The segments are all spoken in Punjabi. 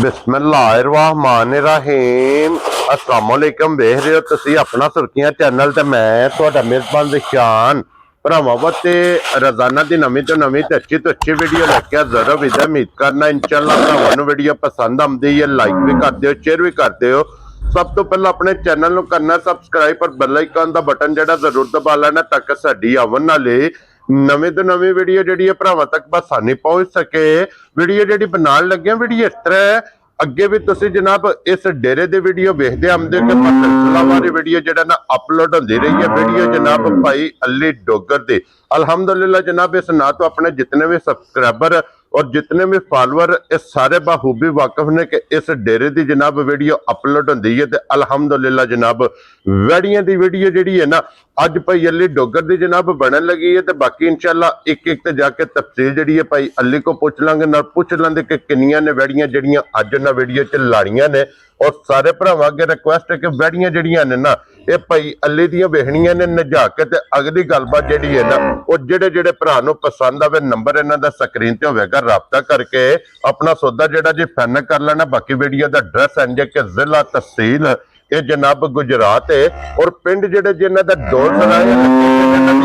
बिस्मिल्लाहिर्रहमानिर्रहीम अस्सलाम वालेकुम। देख रहे हो तुसी अपना सुर्खियां चैनल ते मैं तुहाडा मेजबान निशान भरावां ते रोजाना दी नवीं तो अच्छी वीडियो लेके जरूर विदा उम्मीद करना इंशाअल्लाह भरावां नूं वीडियो पसंद आउंदी है लाइक भी कर दिओ शेयर भी कर दिओ। सब तो पहले अपने चैनल नूं करना सबसक्राइब और बेल आइकन दा बटन जेड़ा जरूर दबा लेना ताकि साडी आवन वाली नवी तो नवी वीडियो जी भरावां तक बसानी पहुंच सके। वीडियो जी बनाने लगे वीडियो इस तरह अगे भी तुसी जनाब इस डेरे दी वीडियो वेखदे आंदे कि सिलसिलावार वीडियो जेड़ा ना अपलोड होंदी रही है। वीडियो जनाब भाई अली डोगर दी अल्हम्दुलिल्लाह जनाब इस ना तो अपने जितने भी सब्सक्राइबर और जितने भी फॉलोअर इस सारे बाखूबी वाकिफ ने कि इस डेरे दी जनाब वीडियो अपलोड होंदी है। अल्हम्दुलिल्लाह जनाब वैड़ियां दी वीडियो जी है ना अज भाई अली डोगर दी जनाब बनन लगी है। तो बाकी इंशाअल्लाह एक एक जाके तफसील जी है भाई अली को पूछ लांगे ना पूछ लेंगे कि किनियां ने वैड़ियां जड़ियां अज उन्हां वीडियो च लाड़ियां ने। और सारे भरावां अगे रिक्वेस्ट है कि वैड़ियां जड़ियां ने ना ये भाई अली दियां वेखणियां ने नजा के ते अगली गलबात जी है ना वो जेड़े जेड़े भरा नूं पसंद आवे नंबर इन्हां दा स्क्रीन ते होवेगा राबता करके अपना सौदा जेड़ा जी फाइनल कर लेना। बाकी वीडियो दा एड्रैस है कि जिला तहसील ये जनाब गुजरात है और पिंड जेड़े जिन्हां दा डोलसरा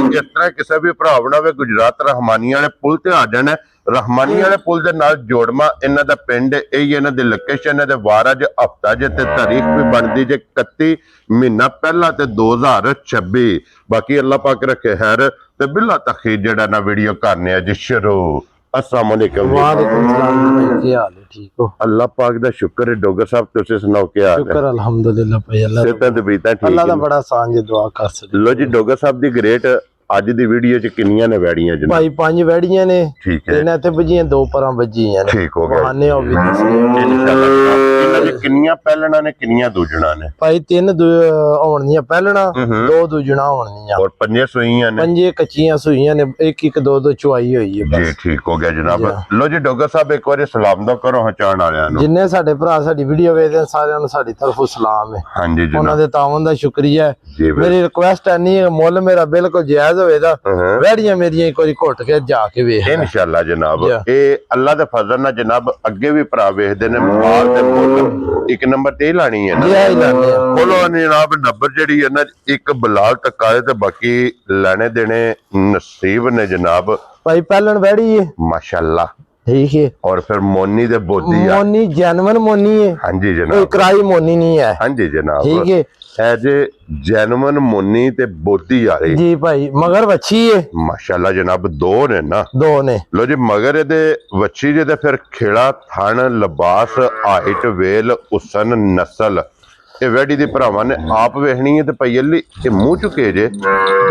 इस तरह किसी भी भरा बनावे गुजरात रहमानी वाले पुल ते आ जाना। रहमानी वाले पुल दे नाल जोड़मा इन्हां दा पिंड यही इन्हां दी लोकेशन है। वार अज हफ्ता जे ते तारीख भी बनती जे 31 महीना पहला ते 2026। बाकी अल्लाह पाक रखे खैर ते बिला तखीर जेड़ा ना वीडियो करने जी शुरू। अस्सलाम वालेकुम। वालेकुम सलाम भाई की हाल है ठीक हो? अल्लाह पाक दा शुक्र है। डोगर साहब तुसी सुनाओ क्या हाल है? शुक्र अल्हम्दुलिल्लाह भाई अल्लाह सेहतां ते बीतां ठीक अल्लाह दा है? बड़ा आसान जे दुआ कर सकदे। लो जी डोगर साहब the great a the video च किन्नियां ने वैड़ियां जनाब? भाई 5 वैड़ियां ने ठीक है इन्हां ते भजियां 2 परां भजियां ने। ठीक हो गया बहाने हो भी दसने इंशाअल्लाह जनाब। इन्हां दी किन्नियां पहलना ने किन्नियां दूजणा ने? भाई 3 होणियां पहलना 2 दूजणा होणियां और 5 सुईयां ने? 5 कच्चियां सुईयां ने एक एक 2 चुआई होई है जी बस। ठीक हो गया जनाब। लो जी डोगर साहब एक बार सलाम दो करो हचाण वालियां नूं। जिन्ने साडे भरा साडी वीडियो वेखदे सारियां नूं साडी तरफों सलाम है। हां जी उन्हां जनाब दे तावन दा शुक्रिया जी। मेरी रिक्वेस्ट है नहीं मुल मेरा बिल्कुल जायज होएगा। वैड़ियां मेरियां एक बारी घुट के जाके वेख इंशाअल्लाह जनाब ये अल्लाह दे फजल नाल जनाब अगे भी भरा वेखदे ने माल ते मुल एक नंबर ते लानी है ना। बोलो जनाब नंबर जेड़ी है ना एक बलाल तकाए ते बाकी लेने देने नसीब ने जनाब। भाई पहलन वैड़ी है माशाअल्लाह ठीक है। और फिर मोनी दे बोदी मोनी जैनवन मोनी है। हां जी कोई जनाब कराई मोनी नहीं है। हां जी जनाब ठीक है एज जैनवन मोनी ते बोदी वाली जी भाई मगर वच्छी है माशाअल्लाह जनाब 2 ने ना 2 ने। लो जी मगर दे वच्छी जे ते फिर खिड़ा थन लिबास हाइट वेल हुसन नस्ल ये वैड़ी दी भरावां ने आप वेखनी है ते भाई अली ये मुंह चुके जे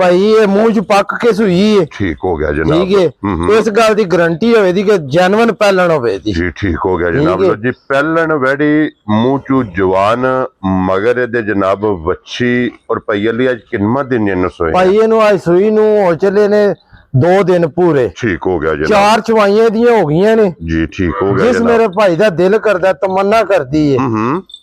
भाई ये मुंह च पक के सुई है। ठीक हो गया जनाब। ठीक है इस गल दी गारंटी होवे दी कि जैनवन पहलन होवे दी। जी ठीक हो गया जनाब। लो जी पहलन वैड़ी मुंह चू जवान मगर दे जनाब वच्छी और भाई अली अज किन्ना दिन इन्नू सोई? भाई इन्नू आज सुई नू हो चले ने 2 दिन पूरे। ठीक हो गया जनाब। 4 चवाइयां दियां हो गईयां ने। जी ठीक हो गया जिस जनाब। मेरे भाई दा दिल करदा तमन्ना करदी है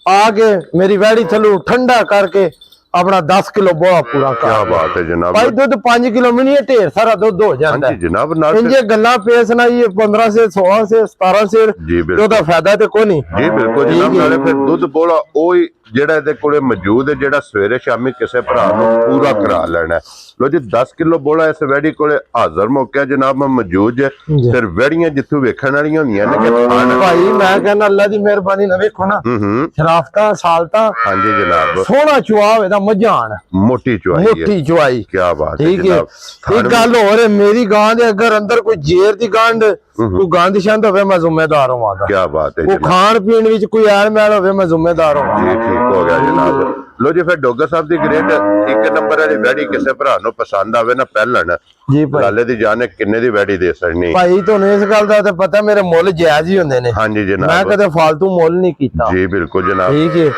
आगे मेरी वैड़ी थलू ठंडा करके अपना 10 किलो बोआ पूरा कर। क्या बात है जनाब। भाई दूध 5 किलो में नहीं ढेर सारा दूध हो जाता है जनाब। इंजे गल्ला पेश ना ये 15 से 16 से 17 से जी बिल्कुल तो फायदा तो कोई नहीं। जी बिल्कुल जनाब। नाले फिर दुध बोला ओही जेड़ा इहदे कोले मौजूद है जेड़ा सवेरे शामी किसी भरा नूं पूरा करा लेना। लो जी 10 किलो बोला इस वैड़ी कोले हाजिर मौके जनाब मौजूद है। फिर वैड़ियां जिथों वेखण वालियां होंदियां ने कि भाई मैं कहना अल्लाह दी मेहरबानी ना वेखो ना शराफता सालता हां जी जनाब सोना चुआ होवे दा मजान मोटी चुआई मोटी चुआई। क्या बात है ठीक है जनाब। एक गल हो रही मेरी गां दे अगर अंदर कोई जेर दी गांड कोई गांद शंद होवे मैं जिम्मेदार होवांगा। क्या बात है वो खान पीन विच कोई ऐल मैल होवे मैं जिम्मेदार होवांगा। जी ठीक हो गया जनाब। लो जी फिर डोगर साहब दी ग्रेट एक नंबर वाली वैड़ी किसी भरा नूं पसंद आवे ना पहलन जी भाई लाले दी जाने किन्ने दी वैड़ी दे सकनी? भाई तुहानू इस गल दा ते पता मेरे मुੱਲ जायज ही हुंदे ने। हां जी जनाब मैं कदे फालतू मुੱਲ नहीं कीता। जी बिल्कुल जनाब। ठीक है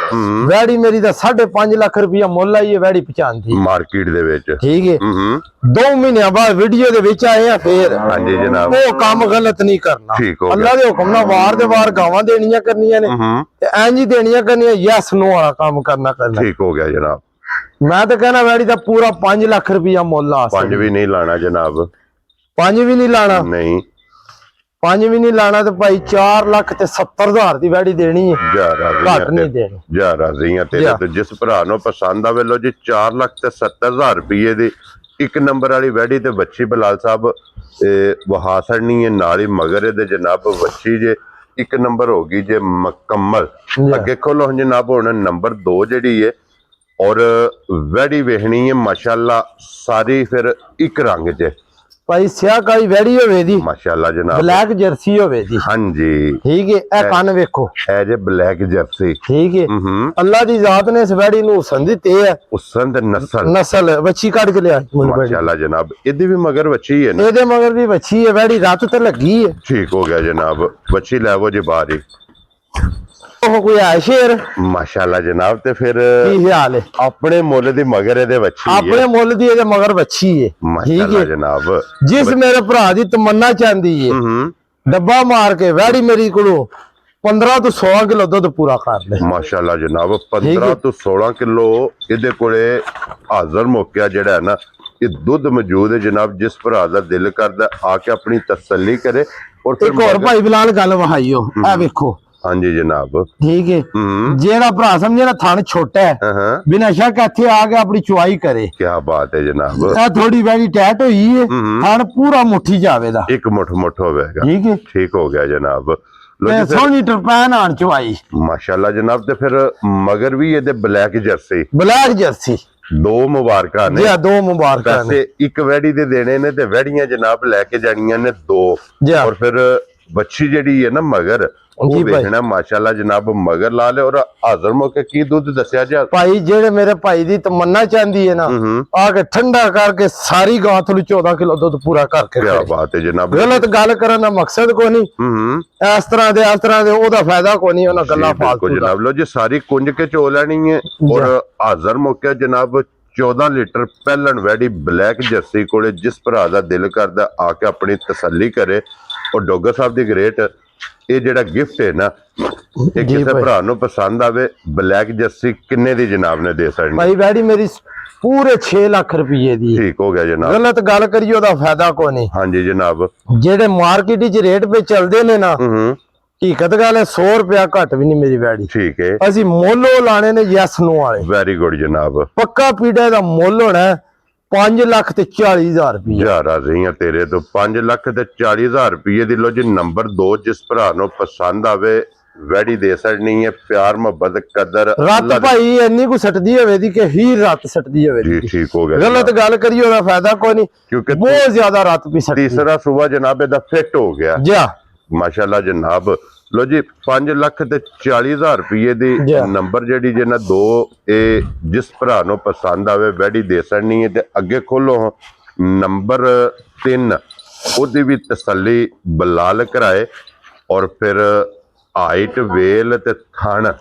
वैड़ी मेरी दा 5.5 लाख रुपया मुੱਲ आई है वैड़ी पहचानदी मार्केट दे विच। ठीक है 2 महीने बाद वीडियो दे विच आए हैं फिर हां जी जनाब वो काम गलत नहीं करना। ठीक हो अल्लाह दे हुक्म नाल वार दे वार गावां देनियां करनियां ने ते इंज ही देनियां करनियां यस नो वाला काम करना। ठीक हो गया जनाब। मैं तो कहना वैड़ी दा पूरा 5 लाख रुपया मुੱਲ आ 5 भी नहीं लाना जनाब। 5 भी नहीं लाना नहीं 5 ਵੀ ਨਹੀਂ ਲਾਣਾ ਤੇ ਭਾਈ 4,70,000 ਦੀ ਵੈੜੀ ਦੇਣੀ ਹੈ, ਘੱਟ ਨਹੀਂ ਦੇਣੀ। ਜਾ ਰਾਜ਼ੀਆਂ ਤੇਰੇ ਤੇ ਜਿਸ ਭਰਾ ਨੂੰ ਪਸੰਦ ਆਵੇ ਲੋ ਜੀ 4,70,000 ਰੁਪਏ ਦੀ ਇੱਕ ਨੰਬਰ ਵਾਲੀ ਵੈੜੀ ਤੇ ਬੱਚੀ ਬਲਾਲ ਸਾਹਿਬ ਵਹਾ ਛੜਨੀ ਹੈ, ਨਾਲ ਹੀ ਮਗਰ ਇਹਦੇ ਜਨਾਬ ਬੱਚੀ ਜੇ ਇੱਕ ਨੰਬਰ ਹੋ ਗਈ ਜੇ ਮੁਕੰਮਲ। ਅੱਗੇ ਖੋਲੋ ਜਨਾਬ ਹੁਣ ਨੰਬਰ 2 ਜਿਹੜੀ ਹੈ ਔਰ ਵੈੜੀ ਵੇਖਣੀ ਹੈ ਮਾਸ਼ਾਅੱਲਾ ਸਾਰੀ ਫਿਰ ਇੱਕ ਰੰਗ 'ਚ ਭਾਈ ਸਿਆਹ ਕਾਲੀ ਵੈੜੀ ਹੋਵੇ ਦੀ ਮਾਸ਼ਾਅੱਲਾ ਜਨਾਬ, ਬਲੈਕ ਜਰਸੀ ਹੋਵੇ ਦੀ। ਹਾਂਜੀ ਠੀਕ ਹੈ, ਇਹ ਕੰਨ ਵੇਖੋ ਇਹ ਜੇ ਬਲੈਕ ਜਰਸੀ। ਠੀਕ ਹੈ, ਅੱਲਾ ਦੀ ਜ਼ਾਤ ਨੇ ਇਸ ਵੈੜੀ ਨੂੰ ਹੁਸਨ ਦਿੱਤੇ ਹੈ, ਹੁਸਨ ਤੇ ਨਸਲ ਬੱਚੀ ਕੱਢ ਕੇ ਲਿਆ ਮਾਸ਼ਾਅੱਲਾ ਜਨਾਬ। ਇਹਦੀ ਵੀ ਮਗਰ ਬੱਚੀ ਹੈ ਨਾ, ਇਹਦੇ ਮਗਰ ਵੀ ਬੱਚੀ ਹੈ, ਵੈੜੀ ਰਾਤ ਤੇ ਲੱਗੀ ਹੈ। ਠੀਕ ਹੋ ਗਿਆ ਜਨਾਬ, ਬੱਚੀ ਲੈਵੋ ਜੀ ਬਾਹਰ ਹੀ। ਉਹ ਕੋਈ ਹੈ ਸ਼ੇਰ ਮਾਸ਼ਾਅੱਲਾ ਜਨਾਬ, ਤੇ ਫਿਰ ਕੀ ਹਾਲ ਹੈ? ਆਪਣੇ ਮੁੱਲ ਦੀ ਮਗਰ ਇਹਦੇ ਬੱਚੀ ਹੈ, ਆਪਣੇ ਮੁੱਲ ਦੀ ਇਹਦੇ ਮਗਰ ਬੱਚੀ ਹੈ। ਮਾਸ਼ਾਅੱਲਾ ਜਨਾਬ, ਜਿਸ ਮੇਰੇ ਭਰਾ ਦੀ ਤਮੰਨਾ ਚਾਹੁੰਦੀ ਹੈ ਡੱਬਾ ਮਾਰ ਕੇ ਵੈੜੀ ਮੇਰੀ ਕੋਲੋਂ 15 ਤੋਂ 16 ਕਿਲੋ ਦੁੱਧ ਪੂਰਾ ਕਰ ਲੈ। ਮਾਸ਼ਾਅੱਲਾ ਜਨਾਬ, 15 ਤੋਂ 16 ਕਿਲੋ ਇਹਦੇ ਕੋਲੇ ਹਾਜ਼ਰ ਮੌਕਿਆ ਜਿਹੜਾ ਹੈ ਨਾ, ਇਹ ਦੁੱਧ ਮੌਜੂਦ ਹੈ ਜਨਾਬ। ਜਿਸ ਭਰਾ ਦਾ ਦਿਲ ਕਰਦਾ ਆ ਕੇ ਆਪਣੀ ਤਸੱਲੀ ਕਰੇ। ਔਰ ਫਿਰ ਇੱਕ ਹੋਰ ਭਾਈ ਬਿਲਾਲ ਗੱਲ ਵਹਾਈਓ, ਇਹ ਵੇਖੋ। ਹਾਂਜੀ ਜਨਾਬ, ਠੀਕ ਹੈ, ਜਿਹੜਾ ਭਰਾ ਸਮਝੇ ਨਾ ਥਣ ਛੋਟਾ ਹੈ ਬਿਨਾਂ ਸ਼ੱਕ ਇੱਥੇ ਆ ਕੇ ਆਪਣੀ ਚੁਆਈ ਕਰੇ। ਕੀ ਬਾਤ ਹੈ ਜਨਾਬ, ਇਹ ਥੋੜੀ ਵੈਰੀ ਟੈਟ ਹੋਈ ਹੈ, ਥਣ ਪੂਰਾ ਮੁੱਠੀ ਜਾਵੇਦਾ, ਇੱਕ ਮੁੱਠ ਹੋਵੇਗਾ। ਠੀਕ ਹੈ, ਠੀਕ ਹੋ ਗਿਆ ਜਨਾਬ। ਸੋਹਣੀ ਟਰਪੈਨ ਆਣ ਚੁਆਈ ਮਾਸ਼ਾਅੱਲਾ ਜਨਾਬ। ਤੇ ਫਿਰ ਮਗਰ ਵੀ ਇਹਦੇ ਬਲੈਕ ਜਰਸੀ ਦੋ ਮੁਬਾਰਕਾਂ ਨੇ। ਜੀ ਦੋ ਮੁਬਾਰਕਾਂ ਨੇ। ਵੈਸੇ ਇੱਕ ਵੈੜੀ ਦੇ ਦੇਣੇ ਨੇ ਤੇ ਵੈੜੀਆਂ ਜਨਾਬ ਲੈ ਕੇ ਜਾਣੀਆਂ ਨੇ 2। ਔਰ ਫਿਰ ਬੱਚੀ ਜਿਹੜੀ ਹੈ ਨਾ ਮਗਰ ਉਹ ਵੇਖਣਾ ਮਾਸ਼ਾਅੱਲਾ ਜਨਾਬ, ਮਗਰ ਲਾ ਲੈ। ਔਰ ਹਾਜ਼ਰ ਮੌਕੇ ਕੀ ਦੁੱਧ ਦੱਸਿਆ ਜੀ ਭਾਈ? ਜਿਹੜੇ ਮੇਰੇ ਭਾਈ ਦੀ ਤਮੰਨਾ ਚਾਹੁੰਦੀ ਹੈ ਨਾ ਆ ਕੇ ਠੰਡਾ ਕਰਕੇ ਸਾਰੀ ਗਾਂ ਤੋਂ 14 ਕਿਲੋ ਦੁੱਧ ਪੂਰਾ ਕਰਕੇ। ਕੀ ਬਾਤ ਹੈ ਜਨਾਬ, ਗਲਤ ਗੱਲ ਕਰਨ ਦਾ ਮਕਸਦ ਕੋਈ ਨਹੀਂ, ਇਸ ਤਰ੍ਹਾਂ ਦੇ ਉਹਦਾ ਫਾਇਦਾ ਕੋਈ ਨਹੀਂ, ਉਹਨਾਂ ਗੱਲਾਂ ਫਾਲਤੂ ਜਨਾਬ। ਲੋ ਜੀ ਸਾਰੀ ਕੁੰਜ ਕੇ ਚੋ ਲੈਣੀ ਹੈ। ਔਰ ਹਾਜ਼ਰ ਮੌਕੇ ਜਨਾਬ 14 ਲੀਟਰ ਪਹਿਲਣ ਵੈੜੀ ਬਲੈਕ ਜਰਸੀ ਕੋਲੇ। ਜਿਸ ਭਰਾ ਦਾ ਦਿਲ ਕਰਦਾ ਆ ਕੇ ਆਪਣੀ ਤਸੱਲੀ ਕਰੇ। ਔਰ ਡੋਗਰ ਸਾਹਿਬ ਦੀ ਗ੍ਰੇਟ ਇਹ ਜਿਹੜਾ ਗਿਫਟ ਹੈ ਨਾ, ਇਹ ਕਿਸੇ ਭਰਾ ਨੂੰ ਪਸੰਦ ਆਵੇ ਬਲੈਕ ਜਰਸੀ ਕਿੰਨੇ ਦੀ ਜਨਾਬ ਨੇ ਦੇ ਸਕਣੀ? ਭਾਈ ਵੈੜੀ ਮੇਰੀ ਪੂਰੇ 6 ਲੱਖ ਰੁਪਏ ਦੀ। ਠੀਕ ਹੋ ਗਿਆ ਜਨਾਬ, ਗਲਤ ਗੱਲ ਕਰੀਏ ਉਹਦਾ ਫਾਇਦਾ ਕੋਈ ਨਹੀਂ। ਹਾਂਜੀ ਜਨਾਬ, ਜਿਹੜੇ ਮਾਰਕੀਟ ਵਿੱਚ ਰੇਟ ਪੇ ਚੱਲਦੇ ਨੇ ਨਾ, ਹਕੀਕਤ ਗੱਲ ਹੈ 100 ਰੁਪਇਆ ਘੱਟ ਵੀ ਨਹੀਂ ਮੇਰੀ ਵੈੜੀ। ਠੀਕ ਹੈ, ਅਸੀਂ ਮੁੱਲ ਲਾਣੇ ਨੇ ਯੈਸ ਨੋ ਵਾਲੇ। ਵੈਰੀ ਗੁੱਡ ਜਨਾਬ। ਪੱਕਾ ਪੀੜਾ ਦਾ ਮੁੱਲ ਹੋਣਾ 5,40,000 ਰੁਪਏ। ਯਾਰ ਆ ਰਹੀਆਂ ਤੇਰੇ ਤੋਂ 5,40,000 ਰੁਪਏ ਦੀ। ਲੋ ਜੀ ਨੰਬਰ 2 ਜਿਸ ਭਰਾ ਨੂੰ ਪਸੰਦ ਆਵੇ ਵੈੜੀ ਦੇ ਸਕਣੀ ਹੈ। ਪਿਆਰ ਮੁਹੱਬਤ ਕਦਰ ਰੱਤ ਭਾਈ ਇੰਨੀ ਕੋ ਸੱਟਦੀ ਹੋਵੇ ਦੀ ਕਿ ਹੀ ਰੱਤ ਸੱਟਦੀ ਹੋਵੇ ਜੀ। ਠੀਕ ਹੋ ਗਿਆ, ਗਲਤ ਗੱਲ ਕਰੀਏ ਉਹਦਾ ਫਾਇਦਾ ਕੋਈ ਨਹੀਂ, ਕਿਉਂਕਿ ਬਹੁਤ ਜ਼ਿਆਦਾ ਰੱਤ ਵੀ ਸੱਟਦੀ। ਤੀਸਰਾ ਸੂਬਾ ਜਨਾਬ ਇਹਦਾ ਫਿੱਟ ਹੋ ਗਿਆ ਜੀ ਮਾਸ਼ਾਅੱਲਾ ਜਨਾਬ। ਲੋ ਜੀ 5,40,000 ਰੁਪਏ ਦੀ ਨੰਬਰ ਜਿਹੜੀ ਜੇ ਨਾ 2 ਇਹ ਜਿਸ ਭਰਾ ਨੂੰ ਪਸੰਦ ਆਵੇ ਵੈੜੀ ਦੇ ਸਕਣੀ ਹੈ। ਤੇ ਅੱਗੇ ਖੋਲੋ ਨੰਬਰ 3, ਉਹਦੀ ਵੀ ਤਸੱਲੀ ਬਲਾਲ ਕਰਾਏ। ਔਰ ਫਿਰ ਹਾਈਟ ਵੇਲ ਤੇ ਥਣ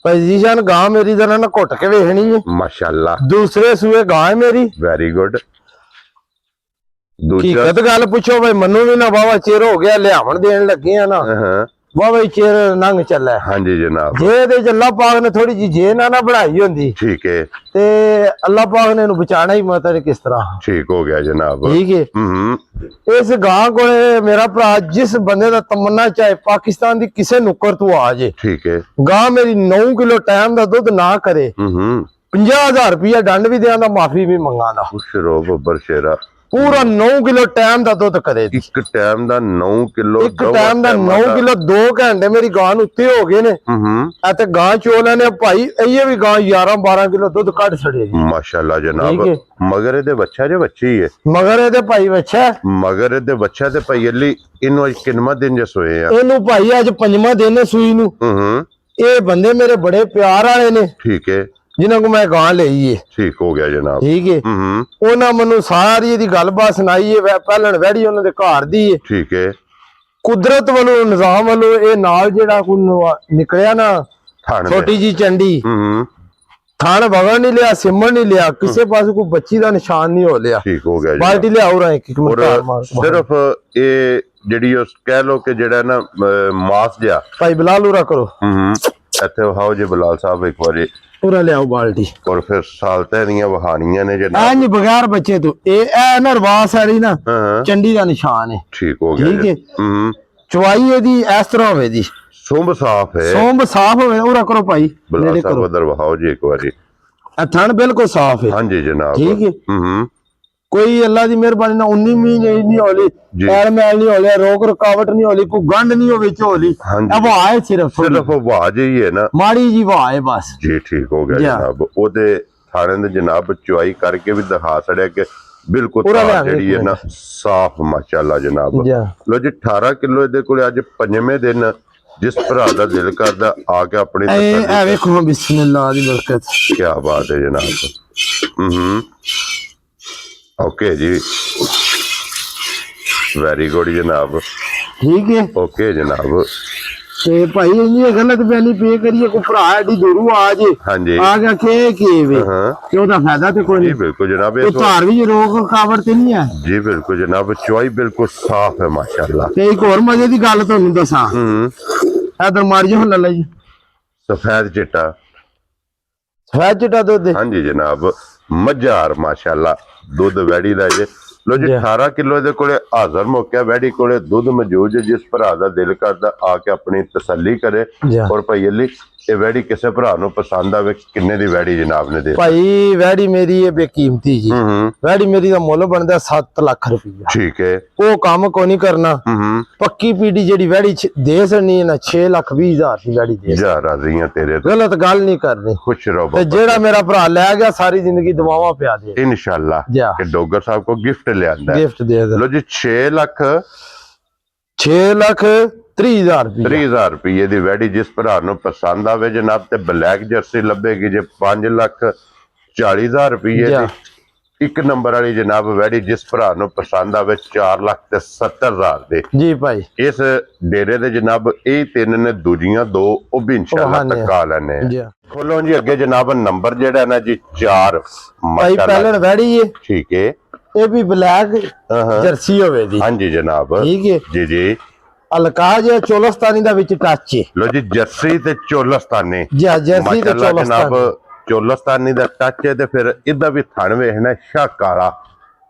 ਪੋਜੀਸ਼ਨ ਗਾਂ ਮੇਰੀ ਦਾ ਨਾ ਘੁੱਟ ਕੇ ਵੇਖਣੀ ਹੈ ਮਾਸ਼ਾਅੱਲਾ। ਦੂਸਰੇ ਸੂਏ ਗਾਂ ਹੈ ਮੇਰੀ। Very good. ਹਕੀਕਤ ਗੱਲ ਪੁੱਛੋ ਬਈ, ਮੈਨੂੰ ਵੀ ਨਾ ਵਾਵਾ ਚਿਰ ਹੋ ਗਿਆ ਲਿਆਵਣ ਦੇਣ ਲੱਗੇ ਆ ਨਾ, ਵਾਵਾ ਚਿਰ ਨੰਗ ਚੱਲਾ। ਹਾਂਜੀ ਜਨਾਬ, ਜੇ ਇਹਦੇ ਚ ਅੱਲਾਹ ਪਾਕ ਨੇ ਥੋੜੀ ਜੀ ਜੇ ਨਾ ਬਣਾਈ ਹੁੰਦੀ, ਠੀਕ ਹੈ, ਤੇ ਅੱਲਾਹ ਪਾਕ ਨੇ ਇਹਨੂੰ ਬਚਾਣਾ ਹੀ ਮਤਲਬ ਕਿਸ ਤਰ੍ਹਾਂ। ਠੀਕ ਹੋ ਗਿਆ ਜਨਾਬ। ਠੀਕ ਹੈ। ਇਸ ਗਾਂ ਕੋਲੇ ਮੇਰਾ ਭਰਾ ਜਿਸ ਬੰਦੇ ਦਾ ਤਮੰਨਾ ਚਾਹੇ ਪਾਕਿਸਤਾਨ ਦੀ ਕਿਸੇ ਨੁੱਕਰ ਤੋਂ ਆ ਜੇ, ਠੀਕ ਹੈ, ਗਾਂ ਮੇਰੀ 9 ਕਿਲੋ ਟਾਈਮ ਦਾ ਦੁੱਧ ਨਾ ਕਰੇ 50,000 ਰੁਪਇਆ ਡੰਡ ਵੀ ਦਿਆਂ ਦਾ, ਮਾਫੀ ਵੀ ਮੰਗਾਂਦਾ। ਖੁਸ਼ ਰਹੋ ਬੱਬਰ ਸ਼ੇਰਾ। ਪੂਰਾ 9 ਕਿਲੋ ਟਾਈਮ ਦਾ ਦੁੱਧ ਕਰੇ। ਇੱਕ ਟਾਈਮ ਦਾ 9 ਕਿਲੋ, ਇੱਕ ਟਾਈਮ ਦਾ 9 ਕਿਲੋ 2 ਘੰਟੇ ਮੇਰੀ ਗਾਂ ਨੂੰ ਉੱਤੇ ਹੋ ਗਏ ਨੇ। ਅਤੇ ਗਾਂ ਚੋਲਾਂ ਨੇ ਭਾਈ ਇਹ ਵੀ ਗਾਂ 11-12 ਕਿਲੋ ਦੁੱਧ ਕੱਢ ਛੜੇਗੀ ਮਾਸ਼ਾਅੱਲਾ ਜਨਾਬ। ਮਗਰ ਇਹਦੇ ਬੱਚਾ ਜੇ ਬੱਚੀ ਹੈ? ਮਗਰ ਇਹਦੇ ਭਾਈ ਬੱਚਾ, ਮਗਰ ਇਹਦੇ ਬੱਚਾ ਤੇ ਭਾਈ ਅਲੀ ਇਹਨੂੰ ਅੱਜ ਕਿੰਨਾ ਦਿਨ ਜੇ ਸੋਏ ਆ? ਇਹਨੂੰ ਭਾਈ ਅੱਜ 5ਵਾਂ ਦਿਨ ਹੈ ਸੂਈ ਨੂੰ। ਇਹ ਬੰਦੇ ਮੇਰੇ ਬੜੇ ਪਿਆਰ ਵਾਲੇ ਨੇ। ਠੀਕ ਹੈ, ਜਿਨ੍ਹਾਂ ਕੋ ਮੈਂ ਗਾਂ ਲਈ ਏ। ਠੀਕ ਹੋ ਗਿਆ ਜਨਾਬ। ਠੀਕ ਹੈ, ਉਹਨਾਂ ਮੈਨੂੰ ਸਾਰੀ ਇਹਦੀ ਗੱਲਬਾਤ ਸੁਣਾਈ ਏ। ਪਹਿਲਣ ਵੈੜੀ ਉਹਨਾਂ ਦੇ ਘਰ ਦੀ ਏ। ਠੀਕ ਹੈ, ਕੁਦਰਤ ਵੱਲੋਂ ਨਿਜ਼ਾਮ ਵੱਲੋਂ ਇਹ ਨਾਲ ਜਿਹੜਾ ਕੋਈ ਨਿਕਲਿਆ ਨਾ ਛੋਟੀ ਜੀ ਚੰਡੀ, ਥਾਣ ਵਗਣ ਨਹੀਂ ਲਿਆ, ਸਿਮਣ ਨਹੀਂ ਲਿਆ, ਕਿਸੇ ਪਾਸੇ ਕੋਈ ਬੱਚੀ ਦਾ ਨਿਸ਼ਾਨ ਨਹੀਂ ਹੋ ਲਿਆ। ਠੀਕ ਹੋ ਗਿਆ। ਬਾਲਟੀ ਲਿਆਉ ਰਾਂ ਇੱਕ ਮਿੰਟ। ਸਿਰਫ ਇਹ ਜਿਹੜੀ ਉਸ ਕਹਿ ਲੋ ਕਿ ਜਿਹੜਾ ਨਾ ਮਾਸ ਜਿਹਾ ਭਾਈ ਬਲਾਲ ਉਰਾ ਕਰੋ। ਇੱਥੇ ਵਹਾਓ ਜੀ ਬਲਾਲ ਸਾਹਿਬ ਇੱਕ ਵਾਰੀ ਪੂਰਾ ਲਿਆਓ ਬਾਲਟੀ। ਔਰ ਫਿਰ ਸਾਲਤਾਂ ਦੀਆਂ ਵਹਾਣੀਆਂ ਨੇ ਜਨਾਬ। ਐ ਨਹੀਂ ਬਗੈਰ ਬੱਚੇ ਤੋਂ ਇਹ ਨਰਵਾਸ ਵਾਲੀ ਨਾ ਚੰਡੀ ਦਾ ਨਿਸ਼ਾਨ ਹੈ। ਠੀਕ ਹੋ ਗਿਆ। ਠੀਕ ਹੈ, ਚਵਾਈ ਇਹਦੀ ਇਸ ਤਰ੍ਹਾਂ ਹੋਵੇ ਜੀ, ਸੁੰਬ ਸਾਫ ਹੈ, ਸੋਂਬ ਸਾਫ ਹੋਵੇ। ਉਹ ਕਰੋ ਭਾਈ, ਬਲਾ ਨੇੜੇ ਸਾਹਿਬ ਕਰੋ। ਉਧਰ ਵਹਾਓ ਜੀ ਇੱਕ ਵਾਰੀ। ਇਹ ਥਣ ਬਿਲਕੁਲ ਸਾਫ ਹੈ। ਹਾਂਜੀ ਜਨਾਬ। ਠੀਕ ਹੈ। ਹੂੰ ਕੋਈ ਅੱਲਾ ਦੀ ਮਿਹਰਬਾਨੀ ਨਾਲ 19 ਮੀਂਹ ਨਹੀਂ ਹੋਲੀ, ਜੀ। ਪੈਰ ਮੈਲ ਨਹੀਂ ਹੋਲਿਆ, ਰੋਕ ਰੁਕਾਵਟ ਨਹੀਂ ਹੋਲੀ, ਕੋਈ ਗੰਢ ਨਹੀਂ ਹੋਵੇ ਝੋਲੀ। ਹਾਂਜੀ। ਹਵਾ ਹੈ ਸਿਰਫ ਸਿਰਫ ਆਵਾਜ਼ ਹੀ ਹੈ ਨਾ ਮਾੜੀ ਜੀ ਹਵਾ ਹੈ ਬਸ ਜੀ। ਠੀਕ ਹੋ ਗਿਆ ਜੀ। ਜਨਾਬ। ਉਹਦੇ ਥਾਣੇ ਦੇ ਜਨਾਬ ਚੁਆਈ ਕਰਕੇ ਵੀ ਦਿਖਾ ਛੜਿਆ ਕਿ ਬਿਲਕੁਲ ਪੂਰਾ ਧਾਰ ਲਿਆਂਗੇ ਜਿਹੜੀ ਹੈ ਨਾ ਸਾਫ ਮਾਸ਼ਾਅੱਲਾ ਜਨਾਬ। ਜੀ। ਲੋ ਜੀ 18 ਕਿਲੋ ਇਹਦੇ ਕੋਲੇ ਅੱਜ ਪੰਜਵੇਂ ਦਿਨ, ਜਿਸ ਭਰਾ ਦਾ ਦਿਲ ਕਰਦਾ ਆ ਕੇ ਆਪਣੀ ਇਹ ਵੇਖੋ ਬਿਸਮਿਲ੍ਲਾ ਦੀ ਬਰਕਤ। ਕੀ ਬਾਤ ਹੈ ਜਨਾਬ। ਓਕੇ ਜੀ, ਵੈਰੀ ਗੁੱਡ ਜਨਾਬ। ਠੀਕ ਹੈ। ਓਕੇ ਜਨਾਬ। ਤੇ ਭਾਈ ਇਹ ਗਲਤ ਬੈਲੀ ਪੇ ਕਰੀਏ, ਕੋਈ ਭਰਾ ਐਡੀ ਦੂਰੋਂ ਆ ਜੇ ਹਾਂਜੀ ਆ ਗਿਆ ਕੀ ਵੇ ਹਾਂ ਤੇ ਉਹਦਾ ਫਾਇਦਾ ਤੇ ਕੋਈ ਜੀ ਨਹੀਂ। ਬਿਲकुल जनाब। ਉਹ ਧਾਰ ਵੀ ਰੋਕ ਰੁਕਾਵਟ ਤੇ ਨਹੀਂ ਹੈ जी बिल्कुल जनाब। चुआई बिल्कुल साफ है माशाल्लाह। ਤੇ ਇੱਕ ਹੋਰ ਮਜ਼ੇ ਦੀ ਗੱਲ ਤੁਹਾਨੂੰ ਦੱਸਾਂ, ਇਧਰ ਮਾਰ ਜੀ ਹੁਣ ਲੱਲਾ ਜੀ, सफेद चिट्टा। ਸਫੈਦ ਚਿੱਟਾ ਦੁੱਧ हाँ जी जनाब। मझार माशाल्लाह दुध वैड़ी दा जे। लो जी जी। 18 किलो ਇਹਦੇ ਕੋਲੇ ਹਾਜ਼ਰ ਮੌਕਿਆ ਵੈੜੀ ਕੋਲੇ ਦੁੱਧ ਮੌਜੂਦ ਹੈ। ਜਿਸ ਭਰਾ ਦਾ ਦਿਲ ਕਰਦਾ ਆ ਕੇ ਆਪਣੀ ਤਸੱਲੀ ਕਰੇ। ਜੀ। ਔਰ ਭਾਈ ਅਲੀ ਇਹ ਵੈੜੀ ਕਿਸੇ ਭਰਾ ਨੂੰ ਪਸੰਦ ਆਵੇ, ਕਿੰਨੇ ਦੀ ਵੈੜੀ ਜਨਾਬ ਨੇ ਦੇ? ਭਾਈ ਵੈੜੀ ਮੇਰੀ ਇਹ ਬੇਕੀਮਤੀ ਜੀ, ਵੈੜੀ ਮੇਰੀ ਦਾ ਮੁੱਲ ਬਣਦਾ 7 ਲੱਖ ਰੁਪਈਆ। ਠੀਕ ਹੈ। ਉਹ ਕੰਮ ਕੋਈ ਨਹੀਂ ਕਰਨਾ। ਪੱਕੀ ਪੀੜੀ ਜਿਹੜੀ ਵੈੜੀ ਦੇ ਸਣੀ ਨਾ 6 ਲੱਖ 20 ਹਜ਼ਾਰ ਦੀ ਵੈੜੀ ਦੇ। ਜਾ ਰਾਜ਼ੀਆਂ ਤੇਰੇ ਤੋਂ। ਗਲਤ ਗੱਲ ਨਹੀਂ ਕਰਨੀ। ਖੁਸ਼ ਰਹੋ ਤੇ ਜਿਹੜਾ ਮੇਰਾ ਭਰਾ ਲੈ ਗਿਆ ਸਾਰੀ ਜ਼ਿੰਦਗੀ ਦੁਆਵਾਂ ਪਿਆ ਦੇ इंशाल्लाह जा। कि डोगर साहब को गिफ्ट ले आंदा है। ਗਿਫਟ ਦੇ ਦੇ। लो जी 6 लाख 6 ਲੱਖ 30 ਹਜ਼ਾਰ ਰੁਪਈਆ। 30,000 ਰੁਪਏ ਦੀ ਵੈੜੀ ਜਿਸ ਭਰਾ ਨੂੰ ਪਸੰਦ ਆਵੇ ਜਨਾਬ, ਤੇ ਬਲੈਕ ਜਰਸੀ ਲੱਭੇਗੀ ਜੇ 5 ਲੱਖ 40,000 ਰੁਪਏ ਜਾ। ਦੀ। ਇੱਕ ਨੰਬਰ ਵਾਲੀ ਜਨਾਬ ਵੈੜੀ ਜਿਸ ਭਰਾ ਨੂੰ ਪਸੰਦ ਆਵੇ 4 ਲੱਖ ਤੇ 70,000 ਦੇ। ਜੀ ਭਾਈ। ਇਸ ਡੇਰੇ ਦੇ ਜਨਾਬ ਇਹ ਤਿੰਨ ਨੇ, ਦੂਜੀਆਂ ਦੋ ਉਹ ਵੀ ਇਨਸ਼ਾਅੱਲਾ ਉਹ ਨੇ। ਤੱਕਾ ਲੈਣੇ ਜੀ ਖੋਲੋ ਜੀ ਅੱਗੇ ਜਨਾਬ ਨੰਬਰ ਜਿਹੜਾ ਨਾ ਜੀ 4 ਭਾਈ ਪਹਿਲਣ ਵੈੜੀ ਹੈ, ਠੀਕ ਹੈ। ਇਹ ਵੀ ਬਲੈਕ ਜਰਸੀ ਹੋਵੇ ਦੀ। ਹਾਂਜੀ ਜਨਾਬ। ਠੀਕ ਹੈ। ਜੀ ਜੀ। ਅਲਕਾਜ ਚੋਲਸਤਾਨੀ ਦਾ ਵਿੱਚ ਟੱਚ ਹੈ। ਲੋ ਜੀ ਜਰਸੀ ਤੇ ਚੋਲਸਤਾਨੀ। ਜੀ ਜਰਸੀ ਤੇ ਮਾਸ਼ਾਅੱਲਾ ਜਨਾਬ ਚੋਲਸਤਾਨੀ। ਚੋਲਸਤਾਨੀ ਦਾ ਟੱਚ ਹੈ ਤੇ ਫਿਰ ਇਹਦਾ ਵੀ ਥਣ ਵੇਖਣਾ ਸ਼ੱਕ ਕਾਲਾ।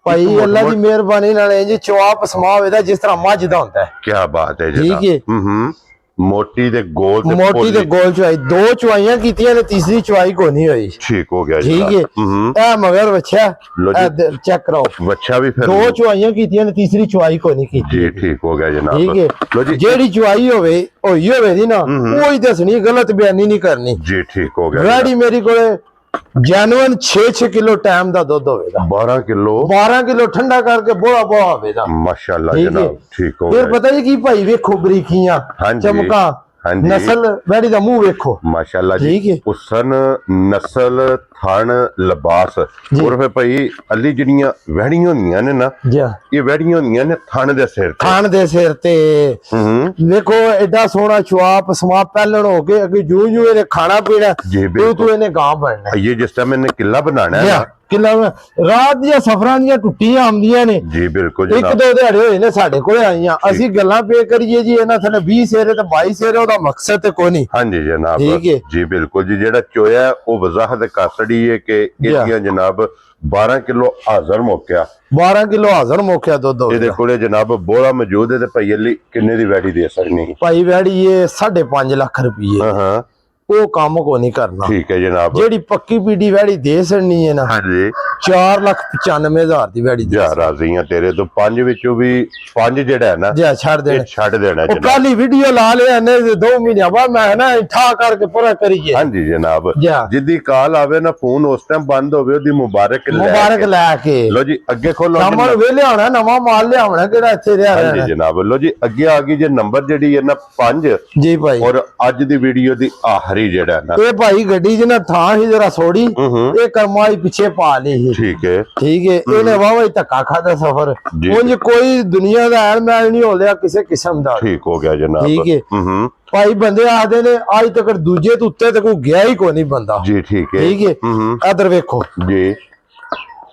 ਭਾਈ ਅੱਲਾ ਦੀ ਮਿਹਰਬਾਨੀ ਨਾਲ ਇੰਜ ਚਵਾਪ ਸਮਾ ਹੋਵੇਦਾ ਜਿਸ ਤਰ੍ਹਾਂ ਮੱਝ ਦਾ ਹੁੰਦਾ ਹੈ। ਕੀ ਬਾਤ ਹੈ ਠੀਕ ਜਨਾਬ। ਹੈ। ਮੋਟੀ ਤੇ ਗੋਲ ਤੇ ਮੋਟੀ ਤੇ ਗੋਲ ਚਵਾਈ, ਦੋ ਚਵਾਈਆਂ ਕੀਤੀਆਂ ਤੇ ਤੀਸਰੀ ਚਵਾਈ ਕੋਈ ਨਹੀਂ ਹੋਈ। ਠੀਕ ਹੋ ਗਿਆ ਠੀਕ ਜਨਾਬ। ਹੈ। ਇਹ ਮਗਰ ਬੱਚਾ ਲੋ ਜੀ। ਚੈੱਕ ਕਰਾਓ, ਬੱਚਾ ਵੀ ਫਿਰ ਦੋ ਚਵਾਈਆਂ ਕੀਤੀਆਂ ਤੇ ਤੀਸਰੀ ਚਵਾਈ ਕੋਈ ਨਹੀਂ ਕੀਤੀ। ਜੀ ਠੀਕ ਹੋ ਗਿਆ ਜਨਾਬ। ਠੀਕ ਹੈ। ਲੋ ਜੀ ਜਿਹੜੀ ਚਵਾਈ ਹੋਵੇ ਹੋਈ ਹੋਵੇ ਦੀ ਨਾ ਉਹ ਹੀ ਦੱਸਣੀ, ਗਲਤ ਬਿਆਨੀ ਨਹੀਂ ਕਰਨੀ। ਜੀ ਠੀਕ ਹੋ ਗਿਆ। ਵੈੜੀ ਮੇਰੀ ਕੋਲੇ ਜੈਨੂਅਨ 6 ਕਿਲੋ ਟਾਈਮ ਦਾ ਦੁੱਧ ਹੋਵੇਗਾ। 12 ਕਿਲੋ 12 ਕਿਲੋ ਠੰਡਾ ਕਰਕੇ ਬੋਲਾ ਬੋਲਾ ਹੋਵੇਗਾ। ਮਾਸ਼ਾਅੱਲਾ ਠੀਕ ਹੈ। ਜਨਾਬ। ਠੀਕ ਹੋ ਫਿਰ ਗਿਆ। ਪਤਾ ਜੀ ਕੀ ਭਾਈ ਵੇਖੋ ਬਰੀਕੀਆਂ, ਹਾਂਜੀ। ਚਮਕਾਂ, ਹਾਂਜੀ। ਨਸਲ ਵੈੜੀ ਦਾ ਮੂੰਹ ਵੇਖੋ। ਮਾਸ਼ਾਅੱਲਾ ਠੀਕ ਜੀ। ਹੈ। ਹੁਸਨ, ਨਸਲ, ਥਣ, ਲਿਬਾਸ। ਔਰ ਫਿਰ ਭਾਈ ਅਲੀ ਜਿਹੜੀਆਂ ਵਹਿੜੀਆਂ ਹੁੰਦੀਆਂ ਨੇ ਨਾ, ਜੀ ਇਹ ਵਹਿੜੀਆਂ ਹੁੰਦੀਆਂ ਨੇ ਥਣ ਦੇ ਸਿਰ ਤੇ। ਖਾਣ ਦੇ ਸਿਰ ਤੇ ਵੇਖੋ ਐਡਾ ਸੋਹਣਾ ਚਵਾਪ ਸਮਾ ਪਹਿਲਣ ਹੋ ਕੇ ਅੱਗੇ ਜੂ ਜੂ ਇਹਨੇ ਖਾਣਾ ਪੀਣਾ ਜੀ ਤੂੰ ਬਿल्कुल। ਇਹਨੇ ਗਾਂ ਬਣਨਾ। ਇਹ ਜਿਸ ਟਾਈਮ ਇਹਨੇ ਕਿਲਾ ਬਣਾਣਾ ਹੈ ਨਾ। ਕਿਲਾ ਰਾਤ ਦੀਆਂ ਸਫਰਾਂ ਦੀਆਂ ਟੁੱਟੀਆਂ ਆਉਂਦੀਆਂ ਨੇ। ਜੀ ਬਿल्कुल ਇੱਕ ਜਨਾਬ। ਦੋ ਦਿਹਾੜੇ ਹੋਏ ਨੇ ਸਾਡੇ ਕੋਲੇ ਆਈਆਂ, ਅਸੀਂ ਗੱਲਾਂ ਪੇ ਕਰੀਏ ਜੀ ਇਹਨਾਂ ਥੱਲੇ 20 ਸੇਰੇ ਤੇ 22 ਸੇਰੇ, ਉਹਦਾ ਮਕਸਦ ਤੇ ਕੋਈ ਨਹੀਂ। ਹਾਂਜੀ ਜਨਾਬ। ਠੀਕ ਹੈ। ਜੀ ਬਿल्कुल ਜੀ। ਜਿਹੜਾ ਚੋਇਆ ਉਹ ਵਜ਼ਾਹਤ ਕਾਸੜੀ ਹੈ ਕਿ ਇਹਦੀਆਂ ਜਨਾਬ 12 ਕਿਲੋ ਹਾਜ਼ਰ ਮੌਕਿਆ। 12 ਕਿਲੋ ਹਾਜ਼ਰ ਮੋਖਿਆ ਦੁੱਧ ਇਹਦੇ ਹੋਵੇਗਾ। ਕੋਲੇ ਜਨਾਬ ਬੋਲਾ ਮੌਜੂਦ ਹੈ ਤੇ ਭਾਈ ਅਲੀ ਕਿੰਨੇ ਦੀ ਵੈੜੀ ਦੇ ਸਕਣੀ? ਭਾਈ ਵੈੜੀ ਇਹ 5.5 ਲੱਖ ਰੁਪਏ, ਹਾਂ ਉਹ ਕੰਮ ਕੋ ਨਹੀਂ ਕਰਨਾ। ਠੀਕ ਹੈ ਜਨਾਬ। ਜਿਹੜੀ ਪੱਕੀ ਪੀੜੀ ਵੈੜੀ ਦੇ ਸੜਨੀ ਹੈ ਨਾ, ਹਾਂਜੀ 4,95,000 ਦੀ ਵੈੜੀ ਦੇ। ਜਾ ਰਾਜ਼ੀਆਂ ਤੇਰੇ ਤੋਂ। 5 ਵਿੱਚੋਂ ਵੀ 5 ਜਿਹੜਾ ਹੈ ਨਾ ਜਾ ਛੱਡ ਇਹ ਦੇਣਾ। ਛੱਡ ਦੇਣਾ ਉਹ ਜਨਾਬ। ਕਾਲੀ ਵੀਡੀਓ ਲਾ ਲਿਆ ਨੇ 2 ਮਹੀਨਿਆਂ ਬਾਅਦ, ਮੈਂ ਨਾ ਠਾ ਕਰਕੇ ਪੂਰਾ ਕਰੀਏ। ਹਾਂਜੀ ਜਨਾਬ। ਜਾ। ਜਿੱਦੀ ਕਾਲ ਆਵੇ ਨਾ ਫੋਨ ਉਸ ਟਾਈਮ ਬੰਦ ਹੋਵੇ, ਉਹਦੀ ਮੁਬਾਰਕ ਲੈ ਮੁਬਾਰਕ ਕੇ। ਲੈ ਕੇ ਲੋ ਜੀ ਅੱਗੇ ਖੋਲੋ। ਸ਼ਾਮਾਂ ਨੂੰ ਵੇਲੇ ਆਉਣਾ, ਨਵਾਂ ਮਾਲ ਲਿਆਉਣਾ ਕਿਹੜਾ ਇੱਥੇ ਰਿਹਾ ਹਾਂਜੀ ਰਹਿਣਾ। ਜਨਾਬ। ਲੋ ਜੀ ਅੱਗੇ ਆ ਗਈ ਜੇ ਨੰਬਰ ਜਿਹੜੀ ਹੈ ਨਾ 5, ਜੀ ਭਾਈ। ਔਰ ਅੱਜ ਦੀ ਵੀਡੀਓ ਦੀ ਆਖਰੀ ਜਿਹੜਾ ਹੈ ਨਾ। ਇਹ ਭਾਈ ਗੱਡੀ 'ਚ ਨਾ ਥਾਂ ਹੀ ਜਰਾ ਸੋੜੀ, ਇਹ ਕਰਮਾਂ ਹੀ ਪਿੱਛੇ ਪਾ ਲਈ। ਠੀਕ ਹੈ। ਠੀਕ ਹੈ। ਇਹਨੇ ਵਾਵਾ ਹੀ ਧੱਕਾ ਖਾਦਾ ਸਫਰ। ਜੀ। ਉਂਝ ਕੋਈ ਦੁਨੀਆ ਦਾ ਐਲ ਮੈਲ ਨਹੀਂ ਹੋ ਲਿਆ ਕਿਸੇ ਕਿਸਮ ਦਾ। ਠੀਕ ਹੋ ਗਿਆ ਜਨਾਬ। ਠੀਕ ਹੈ। ਭਾਈ ਬੰਦੇ ਆਖਦੇ ਨੇ ਅੱਜ ਤੱਕ ਦੂਜੇ ਤੋਂ ਉੱਤੇ ਤੇ ਕੋਈ ਗਿਆ ਹੀ ਕੋਈ ਨਹੀਂ ਬੰਦਾ। ਜੀ ਠੀਕ ਹੈ। ਠੀਕ ਹੈ। ਇਧਰ ਵੇਖੋ ਜੀ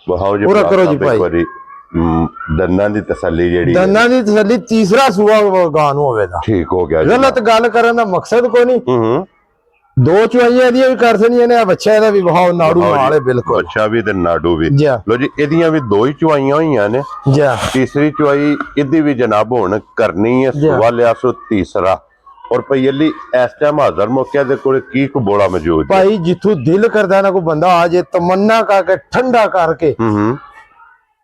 ਵਹਾਓ ਜੀ। ਪੂਰਾ ਕਰੋ ਜੀ ਭਾਈ। ਭਾਈ ਦੰਦਾਂ ਦੀ ਤਸੱਲੀ ਜਿਹੜੀ ਹੈ। ਦੰਦਾਂ ਦੀ ਤਸੱਲੀ ਤੀਸਰਾ ਸੂਆ ਗਾਂ ਨੂੰ ਹੋਵੇਗਾ। ਠੀਕ ਹੋ ਗਿਆ ਗਲਤ ਗੱਲ ਕਰਨ ਦਾ ਮਕਸਦ ਕੋਈ ਨਹੀਂ। ਦੋ ਚੁਆਈਆਂ ਦੀਆਂ ਵੀ ਕਰ ਸਕਦੀਆਂ ਨੇ, ਬੱਚਾ ਇਹਦਾ ਵੀ ਬਹੁਤ ਨਾੜੂ ਨਾਲ ਹੈ ਬਿਲਕੁਲ। ਬੱਚਾ ਵੀ ਤੇ ਨਾੜੂ ਵੀ। ਜੀ ਲੋ ਜੀ ਇਹਦੀਆਂ ਵੀ ਦੋ ਹੀ ਚੁਆਈਆਂ ਹੋਈਆਂ ਨੇ। ਜੀ ਤੀਸਰੀ ਚੁਆਈ ਇਹਦੀ ਵੀ ਜਨਾਬ ਹੁਣ ਕਰਨੀ ਹੈ, ਸਵਾਲਿਆ ਸੋ ਤੀਸਰਾ। ਔਰ ਭਈਲੀ ਇਸ ਟਾਈਮ ਹਾਜ਼ਰ ਮੌਕਿਆ ਦੇ ਕੋਲ ਕੀ ਕਬੋਲਾ ਮੌਜੂਦ ਹੈ ਭਾਈ, ਜਿੱਥੋਂ ਦਿਲ ਕਰਦਾ ਨਾ ਕੋਈ ਬੰਦਾ ਆ ਜੇ, ਤਮੰਨਾ ਕਰਕੇ ਠੰਡਾ ਕਰਕੇ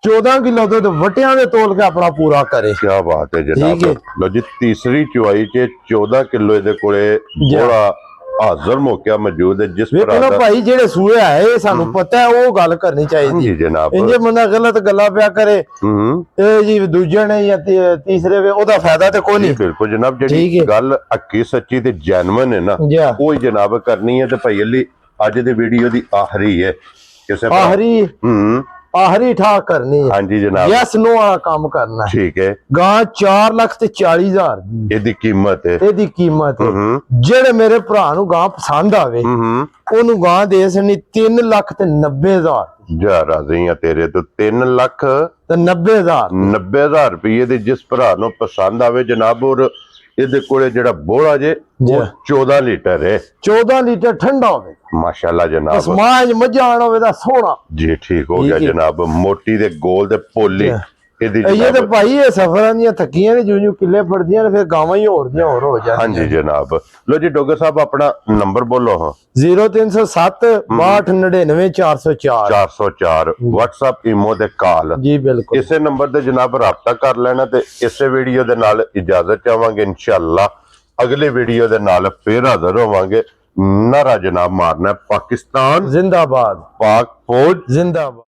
14 ਕਿਲੋ ਦੁੱਧ ਵਟਿਆਂ ਦੇ ਤੋਲ ਕੇ ਆਪਣਾ ਪੂਰਾ ਕਰੇ। ਕੀ ਬਾਤ ਹੈ ਜਨਾਬ। ਲੋ ਜੀ ਤੀਸਰੀ ਚੁਆਈ ਚ 14 ਕਿਲੋ ਇਹਦੇ ਕੋਲੇ ਬੋਲਾ ਹਾਜ਼ਰ ਮੌਕਿਆ ਮੌਜੂਦ ਹੈ। ਜਿਸ ਵੇਖੋ ਨਾ ਭਾਈ, ਜਿਹੜੇ ਸੂਏ ਆਏ ਸਾਨੂੰ ਪਤਾ ਹੈ, ਉਹ ਗੱਲ ਕਰਨੀ ਚਾਹੀਦੀ ਜੀ ਜਨਾਬ। ਇੰਜੇ ਬੰਦਾ ਗਲਤ ਗੱਲਾਂ ਪਿਆ ਕਰੇ ਇਹ ਜੀ ਦੂਜੇ ਨੇ ਜਾਂ ਤੀਸਰੇ ਵੇ, ਉਹਦਾ ਫਾਇਦਾ ਤੇ ਕੋਈ ਨਹੀਂ। ਬਿਲਕੁਲ ਜਨਾਬ, ਜਿਹੜੀ ਗੱਲ ਹੱਕੀ ਸੱਚੀ ਤੇ ਜੈਨੂਇਨ ਹੈ ਨਾ, ਉਹ ਹੀ ਜਨਾਬ ਕਰਨੀ ਹੈ। ਤੇ ਭਈਲੀ ਅੱਜ ਦੇ ਵੀਡੀਓ ਦੀ ਆਖਰੀ ਹੈ, ਕਿਸੇ ਆਖਰੀ ਠਾਕ ਕਰਨੀ ਹੈ। ਹਾਂਜੀ ਜਨਾਬ, ਯੈਸ ਨੋ ਵਾਲਾ ਕੰਮ ਕਰਨਾ ਹੈ। ਠੀਕ ਹੈ। ਗਾਂ 4,40,000 ਦੀ ਇਹਦੀ ਕੀਮਤ ਹੈ। ਇਹਦੀ ਕੀਮਤ ਹੈ। ਜਿਹੜੇ ਮੇਰੇ ਭਰਾ ਨੂੰ ਗਾਂ ਪਸੰਦ ਆਵੇ ਉਹਨੂੰ ਗਾਂ ਦੇ ਸਣੀ 3,90,000 ਜਾ ਰਾਜ਼ੀ ਆ ਤੇਰੇ ਤੋਂ। 3,90,000 90,000 ਰੁਪਏ ਦੇ ਜਿਸ ਭਰਾ ਨੂੰ ਪਸੰਦ ਆਵੇ ਜਨਾਬ। ਔਰ ਇਹਦੇ ਕੋਲੇ ਜਿਹੜਾ ਬੋਲਾ ਜੇ ਉਹ 14 ਲੀਟਰ ਹੈ। 14 ਲੀਟਰ ਠੰਡਾ ਹੋਵੇ ਮਾਸ਼ਾਅੱਲਾ ਜਨਾਬ। ਸਮਾਜ ਮੱਝਾਂ ਹੋਵੇ ਦਾ ਸੋਹਣਾ ਜੀ ਠੀਕ ਹੋ ਗਿਆ ਜਨਾਬ। ਮੋਟੀ ਦੇ ਗੋਲ ਦੇ ਪੋਲੀ ਇਹਦੀ ਇਹ ਤੇ ਭਾਈ ਇਹ ਸਫਰਾਂ ਦੀਆਂ ਥੱਕੀਆਂ ਨੇ, ਜਿਉਂ ਕਿੱਲੇ ਫੜਦੀਆਂ ਨੇ, ਫਿਰ ਗਾਵਾਂ ਹੀ ਹੋਰ ਦੀਆਂ ਹੋਰ ਹੋ ਜਾਂਦੀਆਂ। ਹਾਂਜੀ ਜਨਾਬ। ਲੋ ਜੀ ਡੋਗਰ ਸਾਹਿਬ ਆਪਣਾ ਨੰਬਰ ਬੋਲੋ। ਹਾਂ 0307 6299 404 404 WhatsApp ਈਮੋ ਤੇ ਕਾਲ ਜੀ ਬਿਲਕੁਲ। ਇਸੇ ਨੰਬਰ ਤੇ ਜਨਾਬ ਰਾਬਤਾ ਕਰ ਲੈਣਾ। ਤੇ ਇਸੇ ਵੀਡੀਓ ਦੇ ਨਾਲ ਇਜਾਜ਼ਤ ਚਾਹਾਂਗੇ। ਇਨਸ਼ਾਅੱਲਾ ਅਗਲੇ ਵੀਡੀਓ ਦੇ ਨਾਲ ਫੇਰ ਹਾਜ਼ਰ ਹੋਵਾਂਗੇ। ਨਾਰਾ ਜਨਾਬ ਮਾਰਨਾ ਪਾਕਿਸਤਾਨ ਜ਼ਿੰਦਾਬਾਦ, ਪਾਕ ਫੌਜ ਜ਼ਿੰਦਾਬਾਦ।